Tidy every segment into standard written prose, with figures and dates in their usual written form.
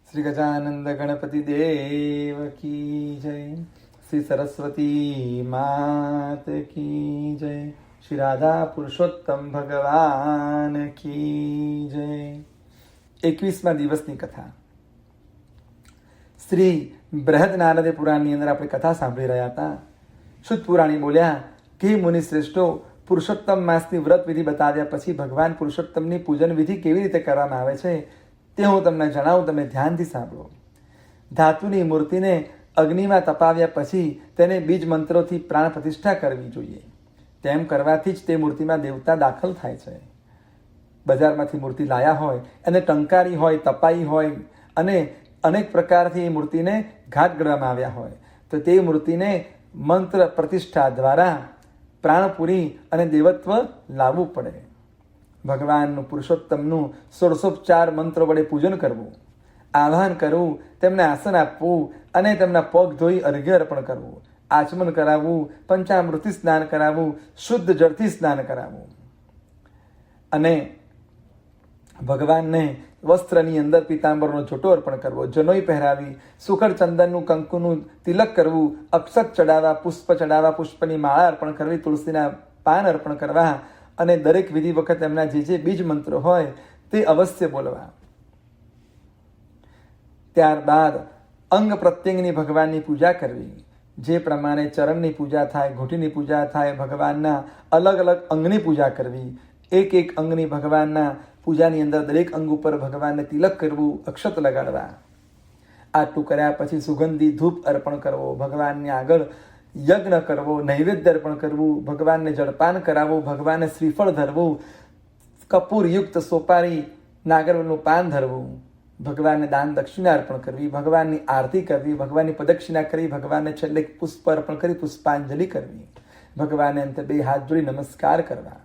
શ્રી ગજાનંદ ગણપતિ દેવ કી જય, શ્રી સરસ્વતી માત કી જય, શ્રી રાધા પુરુષોત્તમ ભગવાન કી જય. 21મા દિવસની કથા. શ્રી બૃહદ નારદ પુરાણની અંદર આપણે કથા સાંભળી રહ્યા હતા. શુદ્ધ પુરાણી બોલ્યા કે મુનિ શ્રેષ્ઠો, પુરુષોત્તમ માસની વ્રત વિધિ બતાવ્યા પછી ભગવાન પુરુષોત્તમની પૂજન વિધિ કેવી રીતે કરવામાં આવે છે તે હું તમને જણાવું, તમે ધ્યાનથી સાંભળો. ધાતુની મૂર્તિને અગ્નિમાં તપાવ્યા પછી તેને બીજ મંત્રોથી પ્રાણ પ્રતિષ્ઠા કરવી જોઈએ. તેમ કરવાથી જ તે મૂર્તિમાં દેવતા દાખલ થાય છે. બજારમાંથી મૂર્તિ લાયા હોય, એને ટંકારી હોય, તપાઈ હોય અને અનેક પ્રકારથી એ મૂર્તિને ઘાટ ગળવામાં આવ્યા હોય તો તે મૂર્તિને મંત્ર પ્રતિષ્ઠા દ્વારા પ્રાણપુરી અને દેવત્વ લાવવું પડે. ભગવાનનું પુરુષોત્તમનું 16 મંત્રો વડે પૂજન કરવું, આહ્વાન કરવું, તેમને આસન આપવું અને તેમના પગ ધોઈ અર્ઘ્ય અર્પણ કરવું, આચમન કરાવવું, પંચામૃતથી સ્નાન કરાવવું, શુદ્ધ જળથી સ્નાન કરાવવું અને ભગવાનને વસ્ત્રની અંદર પીતાંબરનો જોટો અર્પણ કરવો, જનોઈ પહેરાવી, સુખડ ચંદનનું કંકુનું તિલક કરવું, અક્ષત ચડાવવા, પુષ્પ ચડાવવા, પુષ્પની માળા અર્પણ કરવી, તુલસીના પાન અર્પણ કરવા અને દરેક વિધિ વખત એમના જે બીજ મંત્રો હોય તે અવશ્ય બોલવા. ત્યારબાદ અંગ પ્રત્યંગની ભગવાનની પૂજા કરવી. જે પ્રમાણે ચરણની પૂજા થાય, ઘૂંટીની પૂજા થાય, ભગવાનના અલગ અલગ અંગની પૂજા કરવી. એક એક અંગની ભગવાનના પૂજાની અંદર દરેક અંગ ઉપર ભગવાનને તિલક કરવું, અક્ષત લગાડવા. આટલું કર્યા પછી સુગંધી ધૂપ અર્પણ કરવો, ભગવાનની આગળ યજ્ઞ કરવો, નૈવેદ્ય અર્પણ કરવું, ભગવાનને જળપાન કરાવવું, ભગવાનને શ્રીફળ ધરવું, કપૂરયુક્ત સોપારી નાગરવલનું પાન ધરવું, ભગવાનને દાન દક્ષિણા અર્પણ કરવી, ભગવાનની આરતી કરવી, ભગવાનની પ્રદક્ષિણા કરી, ભગવાનને છેલ્લે પુષ્પ અર્પણ કરી પુષ્પાંજલિ કરવી, ભગવાનને અંતે 2 હાથ જોડી નમસ્કાર કરવા.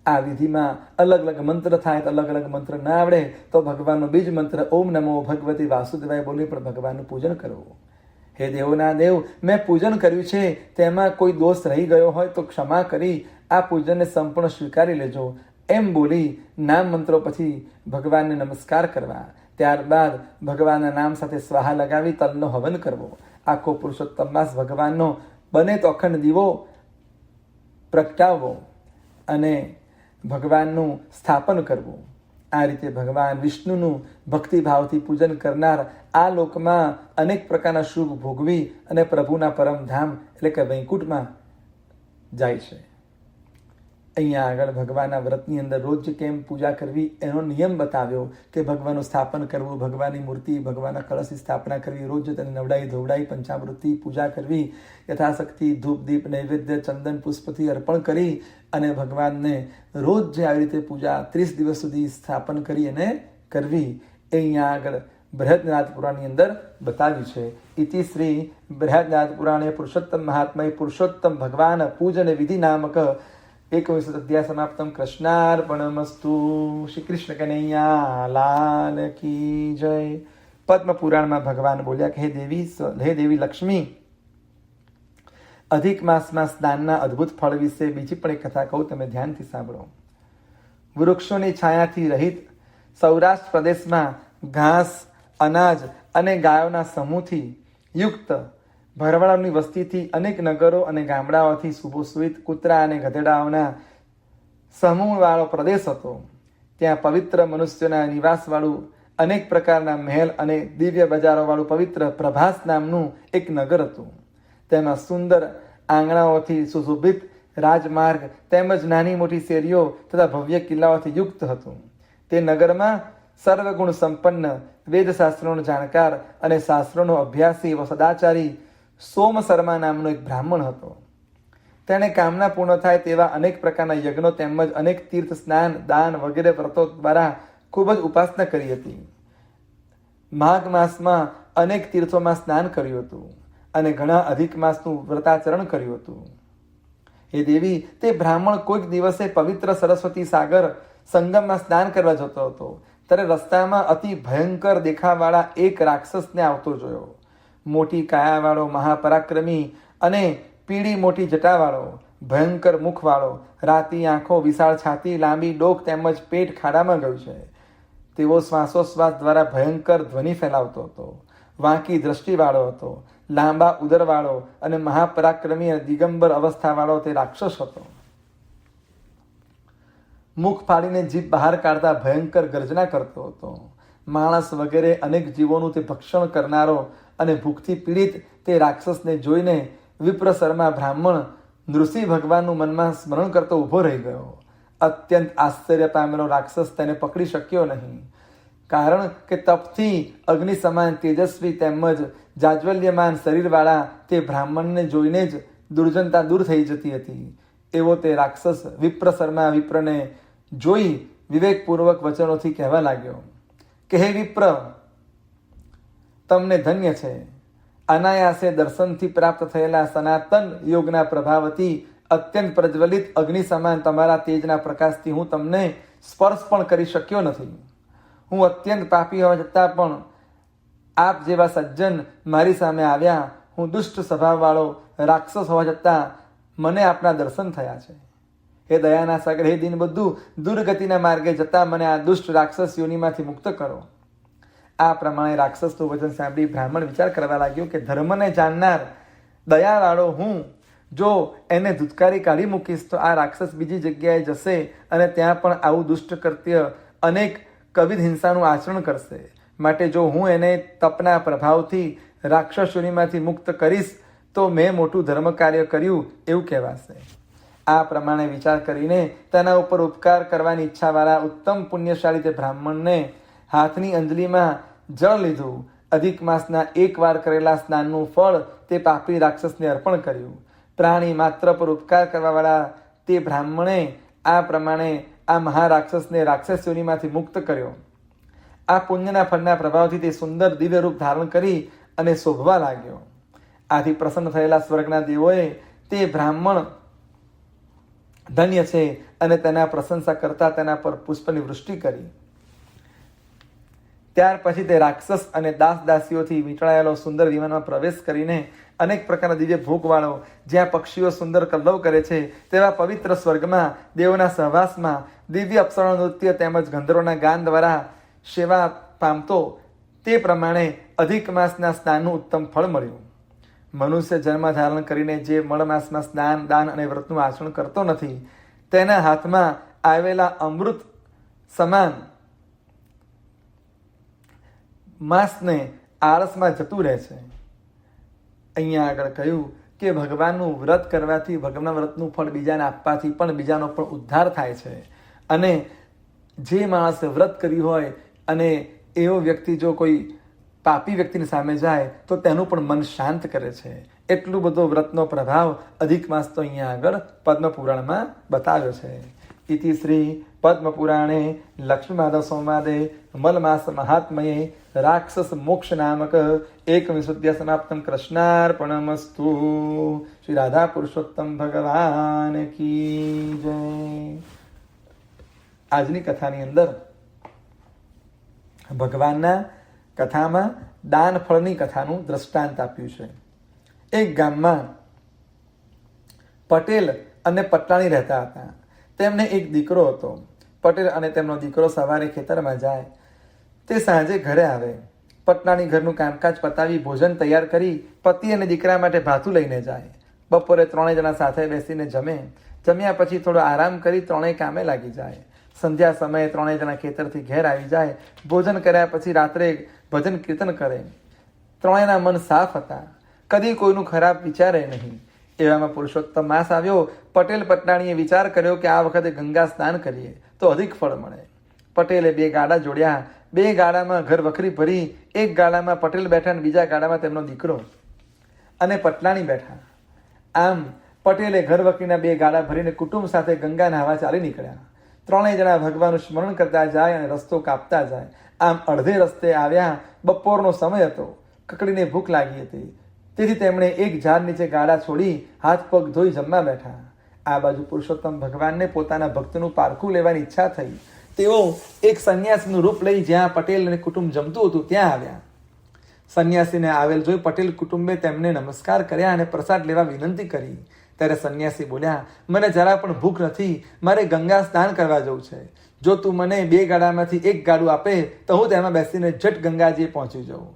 આ વિધિમાં અલગ અલગ મંત્ર થાય તો અલગ અલગ મંત્ર ના આવડે તો ભગવાનનો બીજ મંત્ર ઓમ નમો ભગવતી વાસુદેવાય બોલી પણ ભગવાનનું પૂજન કરવું. હે દેવોના દેવ, મેં પૂજન કર્યું છે તેમાં કોઈ દોષ રહી ગયો હોય તો ક્ષમા કરી આ પૂજનને સંપૂર્ણ સ્વીકારી લેજો એમ બોલી નામ મંત્રો પછી ભગવાનને નમસ્કાર કરવા. ત્યારબાદ ભગવાનના નામ સાથે સ્વાહા લગાવી તલનો હવન કરવો. આખો પુરુષોત્તમ માસ ભગવાનનો બને તો અખંડ દીવો પ્રગટાવવો અને ભગવાનનું સ્થાપન કરવું. આ રીતે ભગવાન વિષ્ણુનું ભક્તિભાવથી પૂજન કરનાર આ લોકમાં અનેક પ્રકારના સુખ ભોગવી અને પ્રભુના પરમધામ એટલે કે વૈકુંઠમાં જાય છે. અહીંયા આગળ ભગવાનના વ્રતની અંદર રોજ કેમ પૂજા કરવી એનો નિયમ બતાવ્યો કે ભગવાનનું સ્થાપન કરવું, ભગવાનની મૂર્તિ, ભગવાનના કળશની સ્થાપના કરવી, રોજ તેને નવડાઈ ધોવડાઈ પંચામૃતથી પૂજા કરવી, યથાશક્તિ ધૂપ દીપ નૈવેદ્ય ચંદન પુષ્પથી અર્પણ કરી અને ભગવાનને રોજ જે આવી રીતે પૂજા 30 દિવસ સુધી સ્થાપન કરી અને કરવી એ અહીંયા આગળ બૃહદનાથ પુરાણની અંદર બતાવ્યું છે. ઇતિ શ્રી બૃહદનાથ પુરાણે પુરુષોત્તમ મહાત્મય પુરુષોત્તમ ભગવાન પૂજન વિધિ નામક 21 અધ્યાય સમાપ્તમ. કૃષ્ણાર્પણમસ્તુ. શ્રી કૃષ્ણ કનૈયા લાલ કી જય. પદ્મ પુરાણમાં ભગવાન બોલ્યા કે હે દેવી લક્ષ્મી, અધિક માસમાં સ્નાનના અદ્ભુત ફળ વિશે બીજી પણ એક કથા કહું, તમે ધ્યાનથી સાંભળો. વૃક્ષોની છાયાથી રહિત સૌરાષ્ટ્ર પ્રદેશમાં ઘાસ, અનાજ અને ગાયોના સમૂહથી યુક્ત ભરવાડોની વસ્તીથી અનેક નગરો અને ગામડાઓથી સુબોસુવિત કૂતરા અને ગધેડાઓના સમૂહવાળો પ્રદેશ હતો. ત્યાં પવિત્ર મનુષ્યોના નિવાસવાળું અનેક પ્રકારના મહેલ અને દિવ્ય બજારોવાળું પવિત્ર પ્રભાસ નામનું એક નગર હતું. તેમાં સુંદર આંગણાઓથી સુશોભિત રાજમાર્ગ તેમજ નાની મોટી શેરીઓ તથા ભવ્ય કિલ્લાઓથી યુક્ત હતું. તે નગરમાં સર્વગુણ સંપન્ન વેદશાસ્ત્રોનો જાણકાર અને શાસ્ત્રોનો અભ્યાસી એવો સદાચારી સોમ શર્મા નામનો એક બ્રાહ્મણ હતો. તેણે કામના પૂર્ણ થાય તેવા અનેક પ્રકારના યજ્ઞો તેમજ અનેક તીર્થ સ્નાન, દાન વગેરે વ્રતો દ્વારા ખૂબ જ ઉપાસના કરી હતી. માઘ માસમાં અનેક તીર્થોમાં સ્નાન કર્યું હતું અને ઘણા અધિક માસનું વ્રતાચરણ કર્યું હતું. હે દેવી, તે બ્રાહ્મણ કોઈક દિવસે પવિત્ર સરસ્વતી સાગર સંગમમાં સ્નાન કરવા જતો હતો ત્યારે રસ્તામાં અતિ ભયંકર દેખાવાળા એક રાક્ષસને આવતો જોયો. મોટી કાયાવાળો, મહાપરાક્રમી અને પીળી મોટી જટાવાળો, ભયંકર મુખવાળો, રાતી આંખો, વિશાળ છાતી, લાંબી ડોક તેમજ પેટ ખાડામાં ગયું છે. તેઓ શ્વાસોશ્વાસ દ્વારા ભયંકર ધ્વનિ ફેલાવતો હતો, વાંકી દ્રષ્ટિવાળો હતો, લાંબા ઉદરવાળો અને મહાપરાક્રમી અને દિગંબર અવસ્થાવાળો તે રાક્ષસ હતો. મુખ ફાડીને જીભ બહાર કાઢતા ભયંકર ગર્જના કરતો હતો. માણસ વગેરે અનેક જીવોનું તે ભક્ષણ કરનારો અને ભૂખથી પીડિત તે રાક્ષસને જોઈને વિપ્ર શર્મા બ્રાહ્મણ નૃસિંહ ભગવાનનું મનમાં સ્મરણ કરતો ઊભો રહી ગયો. અત્યંત આશ્ચર્ય પામેલો રાક્ષસ તેને પકડી શક્યો નહીં, કારણ કે તપથી અગ્નિ સમાન તેજસ્વી તેમજ જાજ્વલ્યમાન શરીરવાળા તે બ્રાહ્મણને જોઈને જ દુર્જનતા દૂર થઈ જતી હતી. એવો તે રાક્ષસ વિપ્ર શર્મા વિપ્રને જોઈ વિવેકપૂર્વક વચનોથી કહેવા લાગ્યો કે હે વિપ્ર, તમને ધન્ય છે. અનાયાસે દર્શનથી પ્રાપ્ત થયેલા સનાતન યોગના પ્રભાવથી અત્યંત પ્રજ્વલિત અગ્નિ સમાન તમારા તેજના પ્રકાશથી હું તમને સ્પર્શ પણ કરી શક્યો નથી. હું અત્યંત પાપી હોવા છતાં પણ આપ જેવા સજ્જન મારી સામે આવ્યા. હું દુષ્ટ સ્વભાવવાળો રાક્ષસ હોવા છતાં મને આપના દર્શન થયા છે. હે દયાના સાગર, હે દિન બધું દુર્ગતિના માર્ગે જતા મને આ દુષ્ટ રાક્ષસ યોનિમાંથી મુક્ત કરો. આ પ્રમાણે રાક્ષસનું વચન સાંભળી બ્રાહ્મણ વિચાર કરવા લાગ્યો કે ધર્મને જાણનાર દયાવાળો હું જો એને ધુતકારી કાઢી મૂકીશ તો આ રાક્ષસ બીજી જગ્યાએ જશે અને ત્યાં પણ આવું દુષ્ટ કૃત્ય અનેક કવિધ હિંસાનું આચરણ કરશે. માટે જો હું એને તપના પ્રભાવથી રાક્ષસ યોનિમાંથી મુક્ત કરીશ તો મેં મોટું ધર્મ કાર્ય કર્યું એવું કહેવાશે. આ પ્રમાણે વિચાર કરીને તેના ઉપર ઉપકાર કરવાની ઈચ્છાવાળા ઉત્તમ પુણ્યશાળી તે બ્રાહ્મણને હાથની અંજલિમાં જળ લીધું. અધિક માસના એકવાર કરેલા સ્નાનનું ફળ તે પાપી રાક્ષસને અર્પણ કર્યું. પ્રાણી માત્ર પર ઉપકાર કરવાવાળા તે બ્રાહ્મણે આ પ્રમાણે આ મહારાક્ષસને રાક્ષસ યોનિમાંથી મુક્ત કર્યો. આ પુણ્યના ફળના પ્રભાવથી તે સુંદર દિવ્ય રૂપ ધારણ કરી અને શોભવા લાગ્યો. આથી પ્રસન્ન થયેલા સ્વર્ગના દેવોએ તે બ્રાહ્મણ ધન્ય છે અને તેના પ્રશંસા કરતા તેના પર પુષ્પની વૃષ્ટિ કરી. ત્યાર પછી તે રાક્ષસ અને દાસ દાસીઓથી વીંટળાયેલો સુંદર વિમાનમાં પ્રવેશ કરીને અનેક પ્રકારના દિવ્ય ભોગવાળો જ્યાં પક્ષીઓ સુંદર કલ્લવ કરે છે તેવા પવિત્ર સ્વર્ગમાં દેવોના સહવાસમાં દિવ્ય અપ્સરાનું નૃત્ય તેમજ ગંધર્વોના ગાન દ્વારા સેવા પામતો તે પ્રમાણે અધિક માસના સ્નાનનું ઉત્તમ ફળ મળ્યું. મનુષ્ય જન્મ ધારણ કરીને જે મળમાસમાં સ્નાન, દાન અને વ્રતનું આચરણ કરતો નથી તેના હાથમાં આવેલા અમૃત સમાન માસને આળસમાં જતું રહે છે. અહીંયા આગળ કહ્યું કે ભગવાનનું વ્રત કરવાથી, ભગવાનના વ્રતનું ફળ બીજાને આપવાથી પણ બીજાનો પણ ઉદ્ધાર થાય છે. અને જે માણસે વ્રત કર્યું હોય અને એવો વ્યક્તિ જો કોઈ પાપી વ્યક્તિની સામે જાય તો તેનું પણ મન શાંત કરે છે. એટલું બધો વ્રતનો પ્રભાવ અધિક માસ તો અહીંયા આગળ પદ્મ પુરાણમાં બતાવ્યો છે. ઇતિ શ્રી પદ્મ પુરાણે લક્ષ્મી માધવ સંવાદે મલમાસ મહાત્મયે રાક્ષસ મોક્ષ નામક એકવિંશુદ્ધ્યા સમાપ્તમ કૃષ્ણાર્પણમસ્તુ. શ્રી રાધા પુરુષોત્તમ ભગવાન કી જય. આજની કથાની અંદર ભગવાનના કથામાં દાન ફળની કથાનું દ્રષ્ટાંત આપ્યું છે. એક ગામમાં પટેલ અને પટલાણી રહેતા હતા. તેમને એક દીકરો હતો. પટેલ અને તેમનો દીકરો સવારે ખેતરમાં જાય, તે સાંજે ઘરે આવે. પટલાણી ઘરનું કામકાજ પતાવી ભોજન તૈયાર કરી પતિ અને દીકરા માટે ભાથું લઈને જાય. બપોરે ત્રણેય જણા સાથે બેસીને જમે. જમ્યા પછી થોડો આરામ કરી ત્રણેય કામે લાગી જાય. સંધ્યા સમયે ત્રણેય જણા ખેતરથી ઘેર આવી જાય. ભોજન કર્યા પછી રાત્રે ભજન કીર્તન કરે. ત્રણેયના મન સાફ હતા, કદી કોઈનું ખરાબ વિચારે નહીં. એવામાં પુરુષોત્તમ માસ આવ્યો. પટેલ પટલાણીએ વિચાર કર્યો કે આ વખતે ગંગા સ્નાન કરીએ તો અધિક ફળ મળે. પટેલે 2 ગાડા જોડ્યા. 2 ગાડામાં ઘર વખરી ભરી. એક ગાડામાં પટેલ બેઠા અને બીજા ગાડામાં તેમનો દીકરો અને પટલાણી બેઠા. આમ પટેલે ઘર વખરીના 2 ગાડા ભરીને કુટુંબ સાથે ગંગા નહાવા ચાલી નીકળ્યા. ત્રણેય જણા ભગવાનનું સ્મરણ કરતા જાય અને રસ્તો કાપતા જાય. આમ અડધે રસ્તે આવ્યા. બપોરનો સમય હતો. કકડીને ભૂખ લાગી હતી. તેથી તેમણે એક ઝાડ નીચે ગાડા છોડી હાથ પગ ધોઈ જમવા બેઠા. આ બાજુ પુરુષોત્તમ ભગવાનને પોતાના ભક્તનું પારખું લેવાની ઈચ્છા થઈ. તેઓ એક સંન્યાસીનું રૂપ લઈ જ્યાં પટેલ અને કુટુંબ જમતું હતું ત્યાં આવ્યા. સંન્યાસીને આવેલ જોઈ પટેલ કુટુંબે તેમને નમસ્કાર કર્યા અને પ્રસાદ લેવા વિનંતી કરી. ત્યારે સંન્યાસી બોલ્યા, મને જરા પણ ભૂખ નથી, મારે ગંગા સ્નાન કરવા જવું છે. જો તું મને 2 ગાડામાંથી એક ગાડું આપે તો હું તેમાં બેસીને ઝટ ગંગાજીએ પહોંચી જાઉં.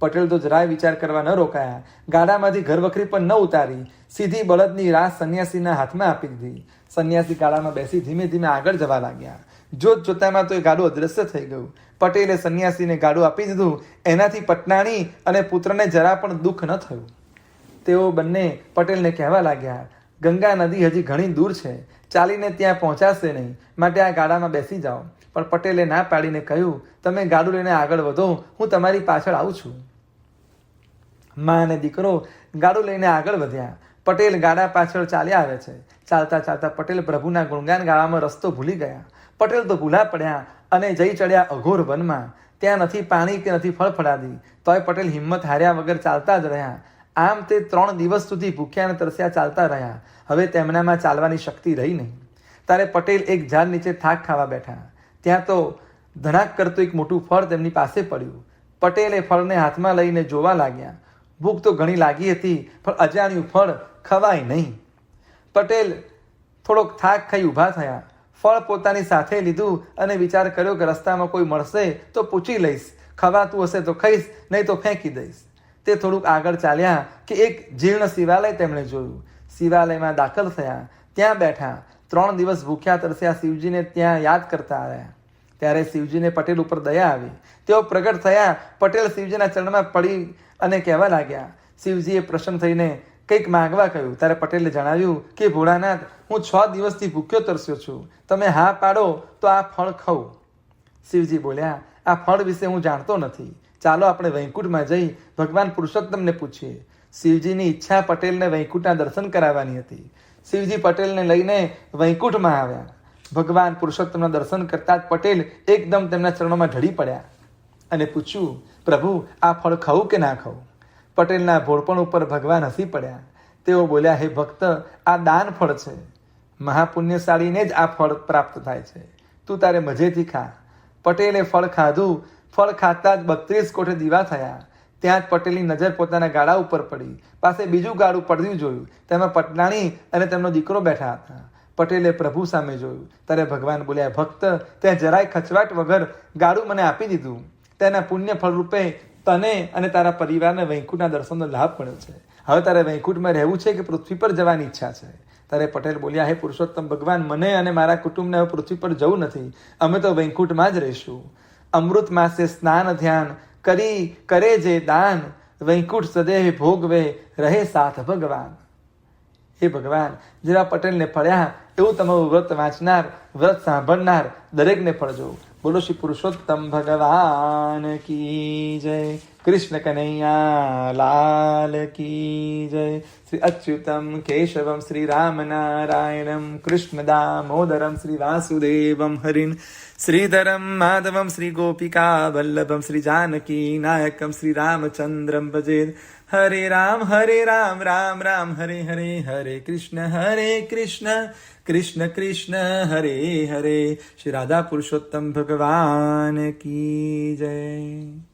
પટેલ તો જરાય વિચાર કરવા ન રોકાયા. ગાડામાંથી ઘરવખરી પણ ન ઉતારી, સીધી બળદની રાસ સંન્યાસીના હાથમાં આપી દીધી. સંન્યાસી ગાડામાં બેસી ધીમે ધીમે આગળ જવા લાગ્યા. જોત જોતામાં તો એ ગાડું અદ્રશ્ય થઈ ગયું. પટેલે સંન્યાસીને ગાડું આપી દીધું. એનાથી પટનાણી અને પુત્રને જરા પણ દુઃખ ન થયું. તેઓ બંને પટેલને કહેવા લાગ્યા, ગંગા નદી હજી ઘણી દૂર છે, ચાલીને ત્યાં પહોંચાશે નહીં, માટે આ ગાડામાં બેસી જાઓ. પણ પટેલે ના પાડીને કહ્યું, તમે ગાડું લઈને આગળ વધો, હું તમારી પાછળ આવું છું. મા અને દીકરો ગાડું લઈને આગળ વધ્યા. પટેલ ગાડા પાછળ ચાલ્યા આવે છે. ચાલતા ચાલતા પટેલ પ્રભુના ગુણગાન ગાવામાં રસ્તો ભૂલી ગયા. પટેલ તો ભૂલા પડ્યા અને જઈ ચડ્યા અઘોર વનમાં. ત્યાં નથી પાણી કે નથી ફળ ફળાદી, તોય પટેલ હિંમત હાર્યા વગર ચાલતા જ રહ્યા. આમ તે 3 દિવસ સુધી ભૂખ્યા અને તરસ્યા ચાલતા રહ્યા. હવે તેમનામાં ચાલવાની શક્તિ રહી નહીં. ત્યારે પટેલ એક ઝાડ નીચે થાક ખાવા બેઠા. ત્યાં તો ધડાક કરતું એક મોટું ફળ તેમની પાસે પડ્યું. પટેલે ફળને હાથમાં લઈને જોવા લાગ્યા. ભૂખ તો ઘણી લાગી હતી, પણ અજાણ્યું ફળ ખવાય નહીં. પટેલ થોડોક થાક ખાઈ ઊભા થયા. ફળ પોતાની સાથે લીધું અને વિચાર કર્યો કે રસ્તામાં કોઈ મળશે તો પૂછી લઈશ, ખવાતું હશે તો ખાઈશ, નહીં તો ફેંકી દઈશ. તે થોડુંક આગળ ચાલ્યા કે એક જીર્ણ શિવાલય તેમણે જોયું. શિવાલયમાં દાખલ થયા. ત્યાં બેઠા 3 દિવસ ભૂખ્યા તરસ્યા શિવજીને ત્યાં યાદ કરતા આવ્યા. ત્યારે શિવજીને પટેલ ઉપર દયા આવી. તેઓ પ્રગટ થયા. પટેલ શિવજીના ચરણમાં પડી અને કહેવા લાગ્યા. શિવજીએ પ્રસન્ન થઈને કંઈક માંગવા કહ્યું. ત્યારે પટેલે જણાવ્યું કે ભોળાનાથ, હું 6 દિવસથી ભૂખ્યો તરસ્યો છું, તમે હા પાડો તો આ ફળ ખાઉં. શિવજી બોલ્યા, આ ફળ વિશે હું જાણતો નથી, ચાલો આપણે વૈકુંઠમાં જઈ ભગવાન પુરુષોત્તમને પૂછીએ. શિવજીની ઈચ્છા પટેલને વૈકુંઠના દર્શન કરાવવાની હતી. શિવજી પટેલને લઈને વૈકુંઠમાં આવ્યા. ભગવાન પુરુષોત્તમના દર્શન કરતા જ પટેલ એકદમ તેમના ચરણોમાં ઢળી પડ્યા અને પૂછ્યું, પ્રભુ, આ ફળ ખાવું કે ના ખાવું? પટેલના ભોળપણ ઉપર ભગવાન હસી પડ્યા. તેઓ બોલ્યા, હે ભક્ત, આ દાન ફળ છે, મહાપુણ્યશાળીને જ આ ફળ પ્રાપ્ત થાય છે, તું તારે મજેથી ખા. પટેલે ફળ ખાધું. ફળ ખાતા જ 32 કોઠે દીવા થયા. ત્યાં જ પટેલની નજર પોતાના ગાડા ઉપર પડી. પાસે બીજું ગાડું પડ્યું જોયું. તેમાં પટનાણી અને તેમનો દીકરો બેઠા હતા. પટેલે પ્રભુ સામે જોયું. ત્યારે ભગવાન બોલ્યા, ભક્ત, ત્યાં જરાય ખચવાટ વગર ગાડું મને આપી દીધું. તેના પુણ્ય ફળ રૂપે તને અને તારા પરિવારને વૈકુંઠના દર્શનનો લાભ મળ્યો છે. હવે તારે વૈકુંઠમાં રહેવું છે કે પૃથ્વી પર જવાની ઈચ્છા છે? ત્યારે પટેલ બોલ્યા, હે પુરુષોત્તમ ભગવાન, મને અને મારા કુટુંબને હવે પૃથ્વી પર જવું નથી, અમે તો વૈકુંઠમાં જ રહીશું. અમૃત માસે સ્નાન ધ્યાન કરે જે દાન, વૈકુંઠ સદેહ ભોગવે રહે સાથ ભગવાન. હે ભગવાન, જેવા પટેલને ફળ્યા એવું તમારું વ્રત વાંચનાર, વ્રત સાંભળનાર દરેકને ફળજો. બોલો શ્રી પુરુષોત્તમ ભગવાન કી જય. કૃષ્ણ કનૈયા લાલ કી જય. શ્રી અચ્યુતમ કેશવમ શ્રી રામ નારાયણમ કૃષ્ણ દામોદરમ શ્રી વાસુદેવમ હરિન શ્રીધરમ માધવમ શ્રી ગોપિકા વલ્લભમ શ્રી જાનકી નાયકમ શ્રી રામચંદ્રમ ભજેદ. હરે રામ રામ રામ હરે હરે, હરે કૃષ્ણ કૃષ્ણ કૃષ્ણ હરે હરે. શ્રી રાધા પુરુષોત્તમ ભગવાન કી જય.